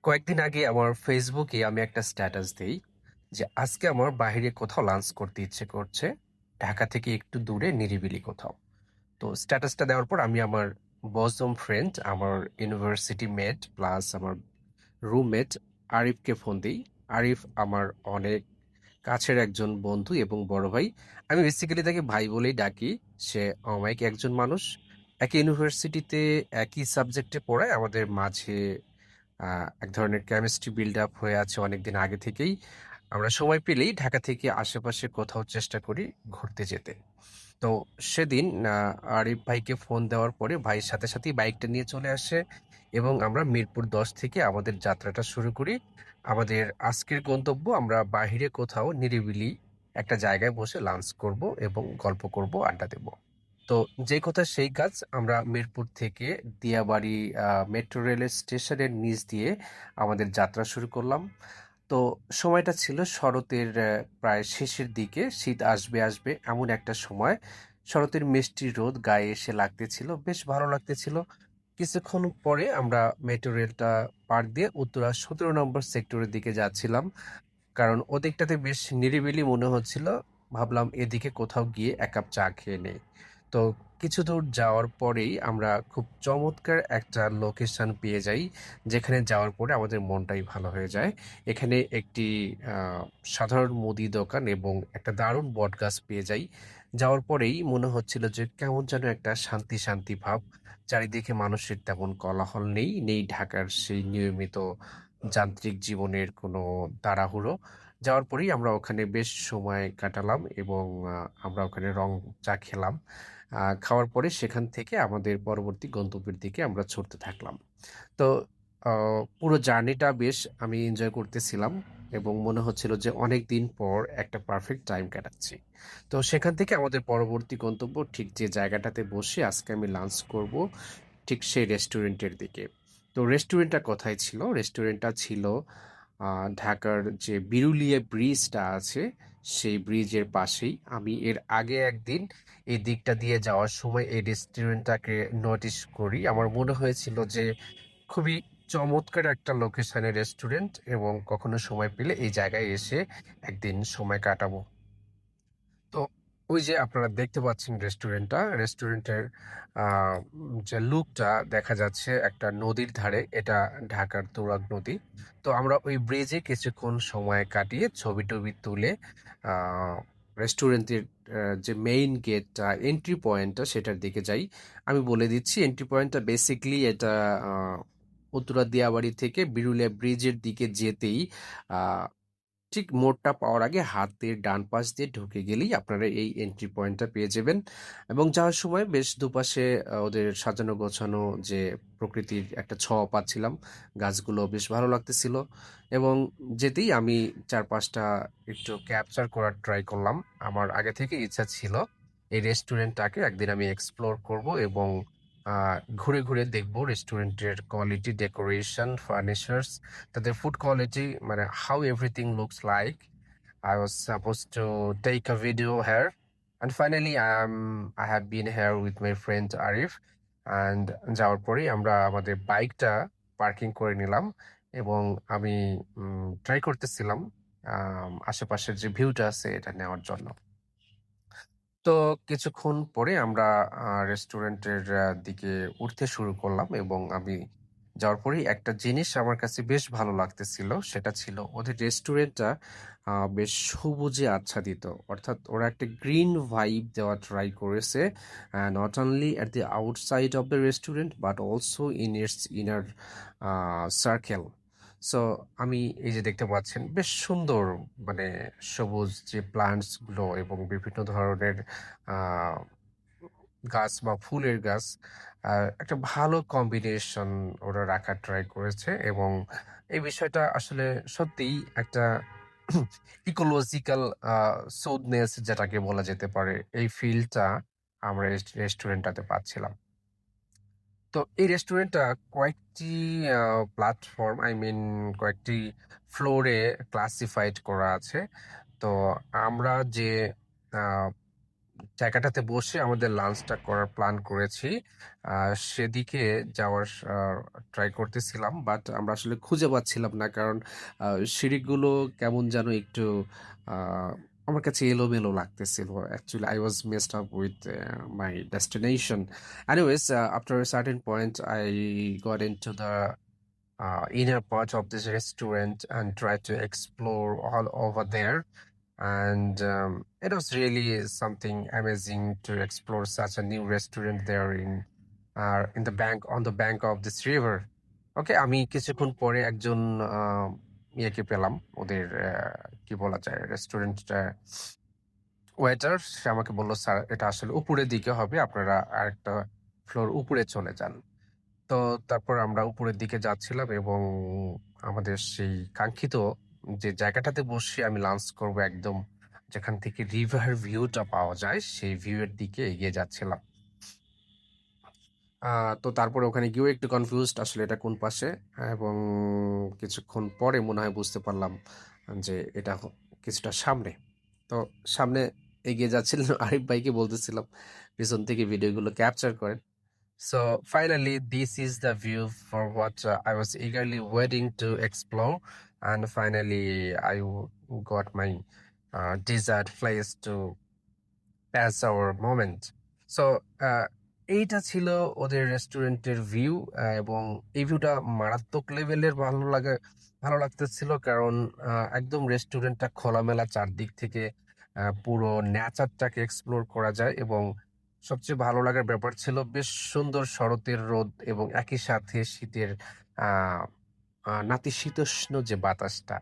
কয়েকদিন আগে আমার ফেসবুকে আমি একটা স্ট্যাটাস দেই যে আজকে আমার বাইরে কোথাও লাঞ্চ করতে ইচ্ছে করছে, ঢাকা থেকে একটু দূরে নিরিবিলি কোথাও। তো স্ট্যাটাসটা দেওয়ার পর আমি আমার বজম ফ্রেন্ড, আমার ইউনিভার্সিটি মেট প্লাস আমার রুমমেট আরিফকে ফোন দিই। আরিফ আমার অনেক কাছের একজন বন্ধু এবং বড় ভাই। আমি বেসিক্যালি তাকে ভাই বলেই ডাকি। সে অমায়িক একজন মানুষ। একই ইউনিভার্সিটিতে একই সাবজেক্টে পড়ায়। আমাদের মাঝে এক ধরনের কেমিস্ট্রি বিল্ড আপ হয়ে আছে অনেকদিন আগে থেকেই। আমরা সময় পেলেই ঢাকা থেকে আশেপাশে কোথাও চেষ্টা করি ঘুরতে যেতে। তো সেদিন আরিফ ভাইকে ফোন দেওয়ার পরে ভাইয়ের সাথে সাথেই বাইকটা নিয়ে চলে আসে এবং আমরা মিরপুর 10 থেকে আমাদের যাত্রাটা শুরু করি। আমাদের আজকের গন্তব্য, আমরা বাহিরে কোথাও নিরিবিলি একটা জায়গায় বসে লাঞ্চ করব এবং গল্প করব, আড্ডা দেব। তো যে কথা সেই কাজ, আমরা মিরপুর থেকে দিয়াবাড়ি মেট্রো রেলের স্টেশনের নিচ দিয়ে আমাদের যাত্রা শুরু করলাম। তো সময়টা ছিল শরতের প্রায় শেষের দিকে, শীত আসবে আসবে এমন একটা সময়। শরতের মিষ্টি রোদ গায়ে এসে লাগতেছিল, বেশ ভালো লাগতেছিল। কিছুক্ষণ পরে আমরা মেট্রো রেলটা পার দিয়ে উত্তরা 17 নম্বর সেক্টরের দিকে যাচ্ছিলাম, কারণ ওদিকটাতে বেশ নিরিবিলি মনে হচ্ছিল। ভাবলাম এদিকে কোথাও গিয়ে এক কাপ চা খেয়ে নেই। তো কিছু দূর যাওয়ার পরেই আমরা খুব চমৎকার একটা লোকেশন পেয়ে যাই, যেখানে যাওয়ার পরে আমাদের মনটাই ভালো হয়ে যায়। এখানে একটি সাধারণ মুদি দোকান এবং একটা দারুণ বট গাছ পেয়ে যাই। যাওয়ার পরেই মনে হচ্ছিল যে কেমন যেন একটা শান্তি শান্তি ভাব। চারিদিকে মানুষের তেমন কোলাহল নেই, নেই ঢাকার সেই নিয়মিত যান্ত্রিক জীবনের কোনো তাড়াহুড়ো। যাওয়ার পরেই আমরা ওখানে বেশ সময় কাটালাম এবং আমরা ওখানে রং চা খেলাম। খাওয়ার পরে সেখান থেকে আমাদের পরবর্তী গন্তব্যের দিকে আমরা ছুটতে থাকলাম। তো পুরো জার্নিটা বেশ আমি এনজয় করতেছিলাম এবং মনে হচ্ছিল যে অনেক দিন পর একটা পারফেক্ট টাইম কাটাচ্ছি। তো সেখান থেকে আমাদের পরবর্তী গন্তব্য, ঠিক যে জায়গাটাতে বসে আজকে আমি লাঞ্চ করব, ঠিক সেই রেস্টুরেন্টের দিকে। তো রেস্টুরেন্টটা কোথায় ছিল? রেস্টুরেন্টটা ছিল ঢাকার যে বিরুলিয়া ব্রিজটা আছে, সেই ব্রিজের পাশেই। আমি এর আগে একদিন এই দিকটা দিয়ে যাওয়ার সময় এই রেস্টুরেন্টটাকে নোটিস করি। আমার মনে হয়েছিল যে খুবই চমৎকার একটা লোকেশনের রেস্টুরেন্ট এবং কখনো সময় পেলে এই জায়গায় এসে একদিন সময় কাটাবো। তো ওই যে আপনারা দেখতে পাচ্ছেন রেস্টুরেন্টের যে লুকটা দেখা যাচ্ছে একটা নদীর ধারে, এটা ঢাকার তুরাগ নদী। তো আমরা ওই ব্রিজে কিছুক্ষণ সময় কাটিয়ে ছবি টবি তুলে রেস্টুরেন্টের যে মেইন গেটটা, এন্ট্রি পয়েন্টটা, সেটার দিকে যাই। আমি বলে দিচ্ছি, এন্ট্রি পয়েন্টটা বেসিকলি এটা উত্তরা দিয়াবাড়ি থেকে বিরুলিয়া ব্রিজের দিকে যেতেই ঠিক মোড়টা পাওয়ার আগে হাতের ডান পাশ দিয়ে ঢুকে গেলেই আপনারা এই এন্ট্রি পয়েন্টটা পেয়ে যাবেন। এবং যাওয়ার সময় বেশ দুপাশে ওদের সাজানো গোছানো যে প্রকৃতির একটা ছোঁয়া পাচ্ছিলাম। গাছগুলো বেশ ভালো লাগতেছিল এবং যেতেই আমি চারপাশটা একটু ক্যাপচার করার ট্রাই করলাম। আমার আগে থেকে ইচ্ছা ছিল এই রেস্টুরেন্টটাকে একদিন আমি এক্সপ্লোর করব এবং ঘুরে ঘুরে দেখব রেস্টুরেন্টের কোয়ালিটি, ডেকোরেশন, ফার্নিচার্স, তাদের ফুড কোয়ালিটি, মানে how everything looks like. I was supposed to take a video here, and finally I have been here with my friend Arif, and যাওয়ার পরেই আমরা আমাদের বাইকটা পার্কিং করে নিলাম এবং আমি ট্রাই করতেছিলাম আশেপাশের যে ভিউটা আছে এটা নেওয়ার জন্য। তো কিছুক্ষণ পরে আমরা রেস্টুরেন্টের দিকে উঠতে শুরু করলাম এবং আমি যাওয়ার পরেই একটা জিনিস আমার কাছে বেশ ভালো লাগতেছিল। সেটা ছিল ওদের রেস্টুরেন্টটা বেশ সবুজে আচ্ছাদিত। অর্থাৎ ওরা একটা গ্রিন ভাইব দেওয়া ট্রাই করেছে, not only at the outside of the restaurant but also in it's inner circle. So আমি এই যে দেখতে পাচ্ছেন বেশ সুন্দর, মানে সবুজ যে প্লান্টস গুলো এবং বিভিন্ন ধরনের আহ গাছ বা ফুলের গাছ, একটা ভালো কম্বিনেশন ওরা রাখার ট্রাই করেছে এবং এই বিষয়টা আসলে সত্যিই একটা ইকোলজিক্যাল সুদনেস যেটাকে বলা যেতে পারে, এই ফিলটা আমরা রেস্টুরেন্টটাতে পাচ্ছিলাম। তো এই রেস্টুরেন্টটা কয়েকটি প্ল্যাটফর্ম, আই মিন কয়েকটি ফ্লোরে ক্লাসিফাইড করা আছে। তো আমরা যে জায়গাটাতে বসে আমাদের লাঞ্চটা করার প্ল্যান করেছি। সেদিকে যাওয়ার ট্রাই করতেছিলাম, বাট আমরা আসলে খুঁজে পাচ্ছিলাম না, কারণ সিঁড়িগুলো কেমন যেন একটু আহ, আমার কাছে এলোমেলো লাগতেছিল। Actually I was messed up with my destination. Anyways, after a certain point I got into the inner part of this restaurant and tried to explore all over there. And it was really something amazing to explore such a new restaurant there in the bank on the bank of this river. ওকে, আমি কিছুক্ষণ পরে একজন ইয়েকে পেলাম, ওদের কি বলা যায়, restaurant waiter. সে আমাকে বললো, স্যার এটা আসলে উপরের দিকে হবে, আপনারা আরেকটা ফ্লোর উপরে চলে যান। তো তারপর আমরা উপরের দিকে যাচ্ছিলাম এবং আমাদের সেই কাঙ্ক্ষিত যে জায়গাটাতে বসে আমি লাঞ্চ করব, একদম যেখান থেকে রিভার ভিউটা পাওয়া যায়, সেই ভিউয়ের দিকে এগিয়ে যাচ্ছিলাম। তো তারপরে ওখানে গিয়েও একটু কনফিউজড আসলে এটা কোন পাশে, এবং কিছুক্ষণ পরে মনে হয় বুঝতে পারলাম যে এটা কিছুটা সামনে। তো সামনে এগিয়ে যাচ্ছিলাম, আরিফ ভাইকে বলতেছিলাম পিছন থেকে ভিডিওগুলো ক্যাপচার করেন। So finally, this is the view for what I was eagerly waiting to explore, and finally got my desired place to pass our moment. So এইটা ছিল ওদের রেস্টুরেন্টের ভিউ, এবং এই ভিউটা মারাত্মক লেভেলের ভালো লাগতেছিল, কারণ একদম রেস্টুরেন্টটা খোলামেলা, চারদিক থেকে পুরো নেচারটাকে এক্সপ্লোর করা যায়। এবং সবচেয়ে ভালো লাগার ব্যাপার ছিল বেশ সুন্দর শরতের রোদ এবং একই সাথে শীতের আহ নাতিশীতোষ্ণ যে বাতাসটা,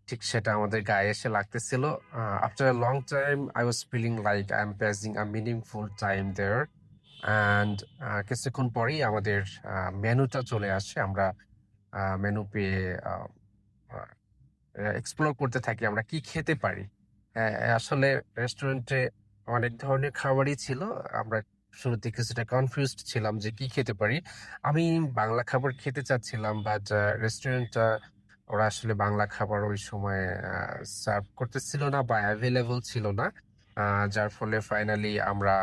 ঠিক সেটা আমাদের গায়ে এসে লাগতেছিল। After a long time I was feeling like I am passing a meaningful time there. And কিছুক্ষণ পরেই আমাদের মেনুটা চলে আসে। আমরা মেনু পেয়ে এক্সপ্লোর করতে থাকি আমরা কি খেতে পারি। আসলে রেস্টুরেন্টে অনেক ধরনের খাবারই ছিল। আমরা শুরুতে কিছুটা কনফিউজড ছিলাম যে কি খেতে পারি। আমি বাংলা খাবার খেতে চাচ্ছিলাম, বাট রেস্টুরেন্টটা ওরা আসলে বাংলা খাবার ওই সময় সার্ভ করতেছিল না বা অ্যাভেলেবল ছিল না। যার ফলে ফাইনালি আমরা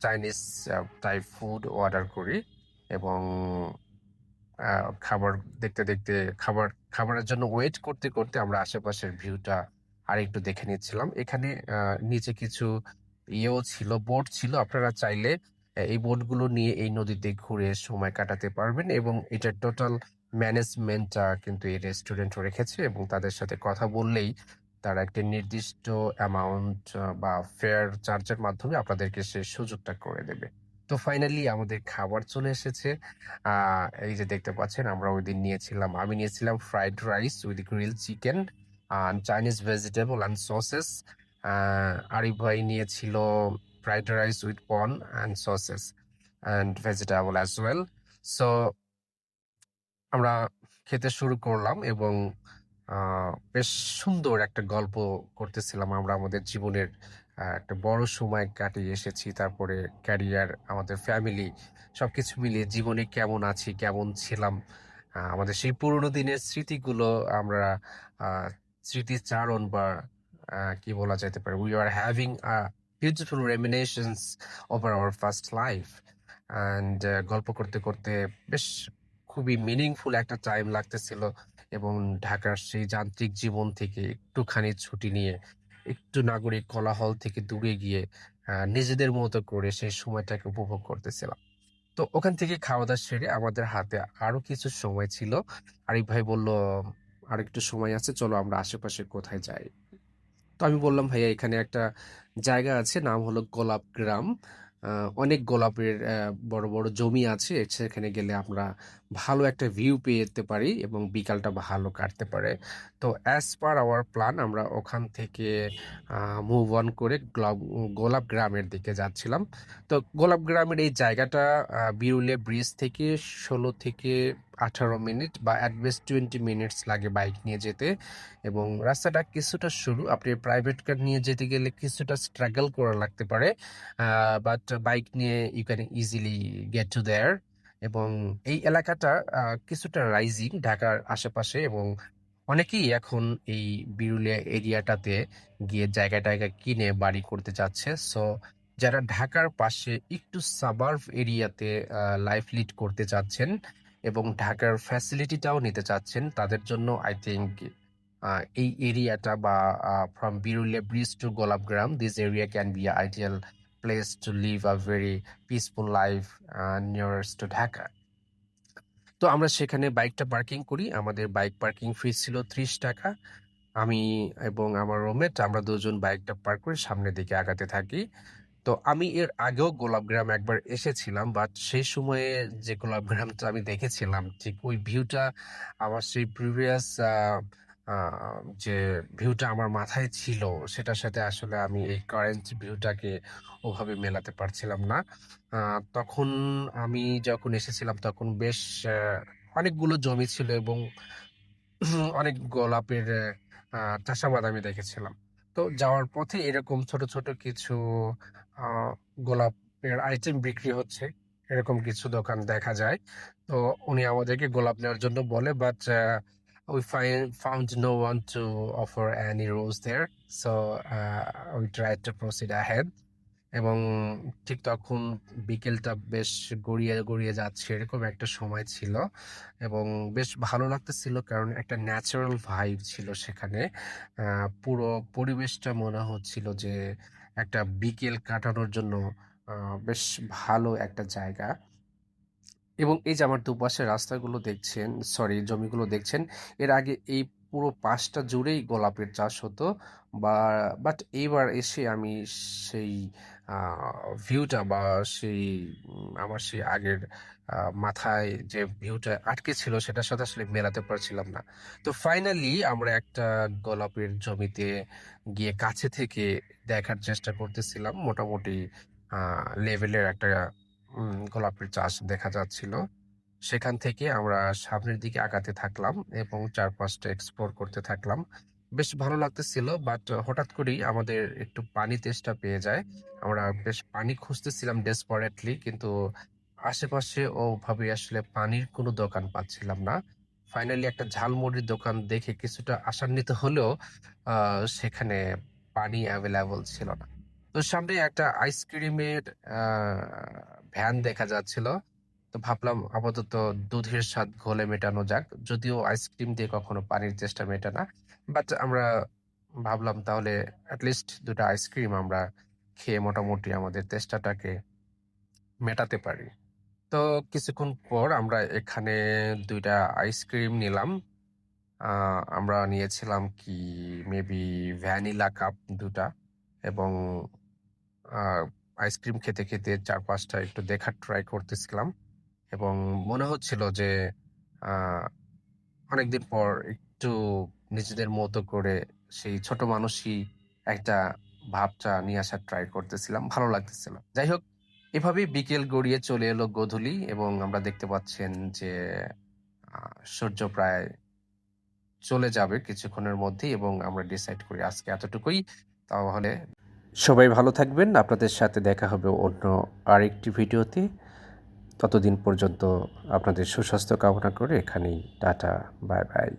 চাইনিজ টাইপ ফুড অর্ডার করি, এবং খাবার দেখতে দেখতে খাবারের জন্য ওয়েট করতে করতে আমরা আশেপাশের ভিউটা আরেকটু দেখে নিচ্ছিলাম। এখানে নিচে কিছু ইয়েও ছিল, বোট ছিল। আপনারা চাইলে এই বোটগুলো নিয়ে এই নদীতে ঘুরে সময় কাটাতে পারবেন, এবং এটার টোটাল ম্যানেজমেন্টটা কিন্তু এই রেস্টুরেন্ট রেখেছে, এবং তাদের সাথে কথা বললেই তারা একটা নির্দিষ্ট অ্যামাউন্ট বা ফেয়ার চার্জের মাধ্যমে আপনাদেরকে সেই সুযোগটা করে দেবে। তো ফাইনালি আমাদের খাবার চলে এসেছে। এই যে দেখতে পাচ্ছেন, আমি নিয়েছিলাম fried rice with grill chicken and Chinese vegetable and sauces. Arif ভাই নিয়েছিল ফ্রাইড রাইস উইথ পন and sauces and vegetable as well. So আমরা খেতে শুরু করলাম, এবং বেশ সুন্দর একটা গল্প করতেছিলাম আমরা আমাদের জীবনের। একটা বড় সময় কাটিয়ে এসেছি, তারপরে ক্যারিয়ার, আমাদের ফ্যামিলি, সবকিছু মিলিয়ে জীবনে কেমন আছি, কেমন ছিলাম, আমাদের সেই পুরোনো দিনের স্মৃতিগুলো আমরা আহ, স্মৃতিচারণ বা কি বলা যেতে পারে, we are having beautiful reminiscences over our first life. And গল্প করতে করতে বেশ খুবই মিনিংফুল একটা টাইম লাগতেছিল, এবং ঢাকার সেই যান্ত্রিক জীবন থেকে একটুখানি ছুটি নিয়ে, একটু নাগরিক কোলাহল থেকে দূরে গিয়ে নিজেদের মতো করে সেই সময়টাকে উপভোগ করতেছিলাম। তো ওখান থেকে খাওয়া দাওয়া সেরে আমাদের হাতে আরো কিছু সময় ছিল। আরিফ ভাই বলল, আর একটু সময় আছে, চলো আমরা আশেপাশে কোথায় যাই। তো আমি বললাম, ভাইয়া এখানে একটা জায়গা আছে, নাম হলো গোলাপ গ্রাম। অনেক গোলাপের বড় বড় জমি আছে, সেখানে গেলে আমরা ভালো একটা ভিউ পেয়ে যেতে পারি এবং বিকালটা ভালো কাটতে পারে। তো অ্যাজ পার আওয়ার প্ল্যান আমরা ওখান থেকে মুভ অন করে গোলাপ গ্রামের দিকে যাচ্ছিলাম। তো গোলাপ গ্রামের এই জায়গাটা বিরুলিয়া ব্রিজ থেকে 16 থেকে 18 মিনিট বা অ্যাটলিস্ট 20 মিনিটস লাগে বাইক নিয়ে যেতে, এবং রাস্তাটা কিছুটা সরু। আপনি প্রাইভেট কার নিয়ে যেতে গেলে কিছুটা স্ট্রাগল করা লাগতে পারে, বাট বাইক নিয়ে you can easily get to there. এবং এই এলাকাটা কিছুটা রাইজিং ঢাকার আশেপাশে, এবং অনেকেই এখন এই বিরুলিয়া এরিয়াটাতে গিয়ে জায়গা কিনে বাড়ি করতে চাচ্ছে। সো যারা ঢাকার পাশে একটু সাবার্ব এরিয়াতে লাইফ লিড করতে চাচ্ছেন এবং ঢাকার ফ্যাসিলিটিটাও নিতে চাচ্ছেন, তাদের জন্য আই থিঙ্ক এই এরিয়াটা বা from Birulia bridge to Golapgram, this area can be ideal place to live a very peaceful life nearest to Dhaka. তো আমরা সেখানে বাইকটা পার্কিং করি। আমাদের বাইক পার্কিং ফিস ছিল ৩০ টাকা। আমি এবং আমার রুমমেট আমরা দুজন বাইকটা পার্ক করে সামনের দিকে আগাতে থাকি। তো আমি এর আগেও গোলাপগ্রাম একবার এসেছিলাম, বাট সেই সময়ে যে গোলাপগ্রামটা আমি দেখেছিলাম ঠিক ওই ভিউটা আমার সেই প্রিভিয়াস যে ভিউটা আমার মাথায় ছিল সেটার সাথে আসলে আমি এই কারেন্ট ভিউটাকে ওভাবে মেলাতে পারছিলাম না। তখন আমি যখন এসেছিলাম তখন বেশ অনেকগুলো জমি ছিল এবং অনেক গোলাপের চাষাবাদ আমি দেখেছিলাম। তো যাওয়ার পথে এরকম ছোট ছোট কিছু আহ, গোলাপের আইটেম বিক্রি হচ্ছে, এরকম কিছু দোকান দেখা যায়। তো উনি আমাদেরকে গোলাপ নেওয়ার জন্য বলে, but we found no one to offer any rose there, so we tried to proceed ahead. এবং ঠিক তখন বিকেলটা বেশ গড়িয়ে গড়িয়ে যাচ্ছে এরকম একটা সময় ছিল এবং বেশ ভালো লাগতেছিল, কারণ একটা ন্যাচারাল ভাইব ছিল সেখানে। পুরো পরিবেশটা মনে হচ্ছিল যে একটা বিকেল কাটানোর জন্য বেশ ভালো একটা জায়গা। এবং এই যে আমার দুপাশে রাস্তাগুলো দেখছেন, সরি জমিগুলো দেখছেন, এর আগে এই পুরো পাশটা জুড়েই গোলাপের চাষ হতো। বা বাট এইবার এসে আমি সেই ভিউটা বা সেই আমার সেই আগের মাথায় যে ভিউটা আটকে ছিল সেটার সাথে আসলে মেলাতে পারছিলাম না। তো ফাইনালি আমরা একটা গোলাপের জমিতে গিয়ে কাছে থেকে দেখার চেষ্টা করতেছিলাম। মোটামুটি লেভেলের একটা গোলাপের চাষ দেখা যাচ্ছিল। সেখান থেকে আমরা সামনের দিকে আগাতে থাকলাম এবং চারপাশটা এক্সপ্লোর করতে থাকলাম। বেশ ভালো লাগতেছিল, বাট হঠাৎ করেই আমাদের একটু পানি তেষ্টা পেয়ে যায়। আমরা বেশ পানি খুঁজতেছিলাম ডেসপারেটলি, কিন্তু আশেপাশে ওভাবে আসলে পানির কোনো দোকান পাচ্ছিলাম না। ফাইনালি একটা ঝালমুড়ির দোকান দেখে কিছুটা আশান্বিত হলেও সেখানে পানি অ্যাভেলেবল ছিল না। তো সামনে একটা আইসক্রিমের ভ্যান দেখা যাচ্ছিল। তো ভাবলাম আপাতত দুধের স্বাদ ঘোলে মেটানো যাক, যদিও আইসক্রিম দিয়ে কখনো পানির তেষ্টা মেটে না। বাট আমরা ভাবলাম তাহলে অ্যাটলিস্ট দুটো আইসক্রিম আমরা খেয়ে মোটামুটি আমাদের তেষ্টাটাকে মেটাতে পারি। তো কিছুক্ষণ পর আমরা এখানে দুইটা আইসক্রিম নিলাম। আমরা নিয়েছিলাম কি মেবি ভ্যানিলা কাপ দুটা, এবং আইসক্রিম খেতে খেতে চারপাশটা একটু দেখার ট্রাই করতেছিলাম এবং মনে হচ্ছিল যে আহ, অনেকদিন পর একটু নিজেদের মতো করে সেই ছোট মানুষই একটা ভাবটা নিয়ে আসার ট্রাই করতেছিলাম, ভালো লাগতেছিল। যাই হোক, এভাবেই বিকেল গড়িয়ে চলে এলো গোধূলি এবং আমরা দেখতে পাচ্ছেন যে সূর্য প্রায় চলে যাবে কিছুক্ষণের মধ্যেই এবং আমরা ডিসাইড করি আজকে এতটুকুই। তাহলে সবাই ভালো থাকবেন, আপনাদের সাথে দেখা হবে অন্য আরেকটি ভিডিওতে। ততদিন পর্যন্ত আপনাদের সুস্বাস্থ্য কামনা করে এখানেই টাটা, বাই বাই।